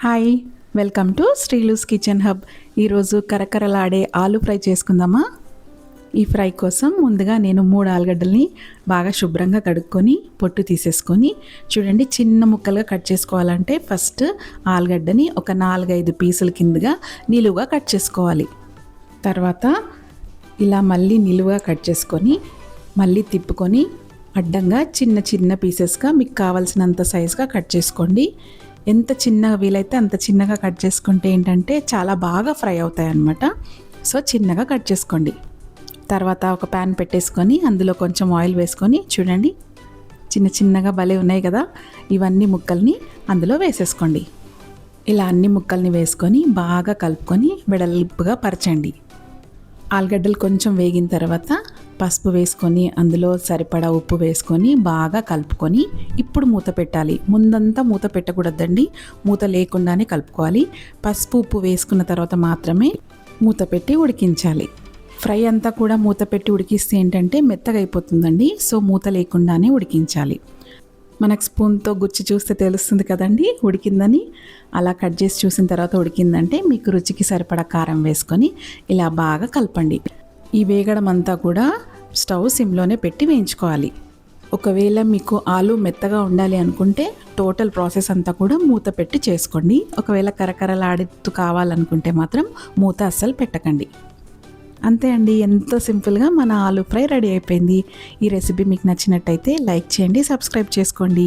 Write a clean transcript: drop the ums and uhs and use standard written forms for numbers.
Hi, welcome to Sreelu's kitchen hub. ఈరోజు కరకరలాడే ఆలు ఫ్రై చేసుకుందామా? ఈ ఫ్రై కోసం ముందుగా నేను 3 ఆలుగడ్డల్ని బాగా శుభ్రంగా కడుక్కొని పొట్టు తీసేసుకొని చూడండి, చిన్న ముక్కలుగా కట్ చేసుకోవాలంటే ఫస్ట్ ఆలుగడ్డని ఒక 4-5 పీసుల కిందగా నిలువుగా కట్ చేసుకోవాలి. తర్వాత ఇలా మళ్ళీ నిలువుగా కట్ చేసుకొని మళ్ళీ తిప్పుకొని అడ్డంగా చిన్న చిన్న పీసెస్గా మీకు కావాల్సినంత సైజుగా కట్ చేసుకోండి. ఎంత చిన్నగా వీలైతే అంత చిన్నగా కట్ చేసుకుంటే ఏంటంటే చాలా బాగా ఫ్రై అవుతాయి అన్నమాట. సో చిన్నగా కట్ చేసుకోండి. తర్వాత ఒక ప్యాన్ పెట్టేసుకొని అందులో కొంచెం ఆయిల్ వేసుకొని చూడండి, చిన్న చిన్నగా భలే ఉన్నాయి కదా. ఇవన్నీ ముక్కల్ని అందులో వేసేసుకోండి. ఇలా అన్ని ముక్కల్ని వేసుకొని బాగా కలుపుకొని వెడల్పుగా పరచండి. ఆలుగడ్డలు కొంచెం వేగిన తర్వాత పసుపు వేసుకొని అందులో సరిపడా ఉప్పు వేసుకొని బాగా కలుపుకొని ఇప్పుడు మూత పెట్టాలి. ముందంతా మూత పెట్టకూడదండి, మూత లేకుండానే కలుపుకోవాలి. పసుపు ఉప్పు వేసుకున్న తర్వాత మాత్రమే మూత పెట్టి ఉడికించాలి. ఫ్రై అంతా కూడా మూత పెట్టి ఉడికిస్తే ఏంటంటే మెత్తగా అయిపోతుందండి. సో మూత లేకుండానే ఉడికించాలి. మనకు స్పూన్తో గుచ్చి చూస్తే తెలుస్తుంది కదండి ఉడికిందని. అలా కట్ చేసి చూసిన తర్వాత ఉడికిందంటే మీకు రుచికి సరిపడా కారం వేసుకొని ఇలా బాగా కలపండి. ఈ వేగడం అంతా కూడా స్టవ్ సిమ్లోనే పెట్టి వేయించుకోవాలి. ఒకవేళ మీకు ఆలు మెత్తగా ఉండాలి అనుకుంటే టోటల్ ప్రాసెస్ అంతా కూడా మూత పెట్టి చేసుకోండి. ఒకవేళ కరకరలాడుతూ కావాలనుకుంటే మాత్రం మూత అస్సలు పెట్టకండి. అంతే అండి, ఎంతో సింపుల్గా మన ఆలు ఫ్రై రెడీ అయిపోయింది. ఈ రెసిపీ మీకు నచ్చినట్టయితే లైక్ చేయండి, సబ్స్క్రైబ్ చేసుకోండి.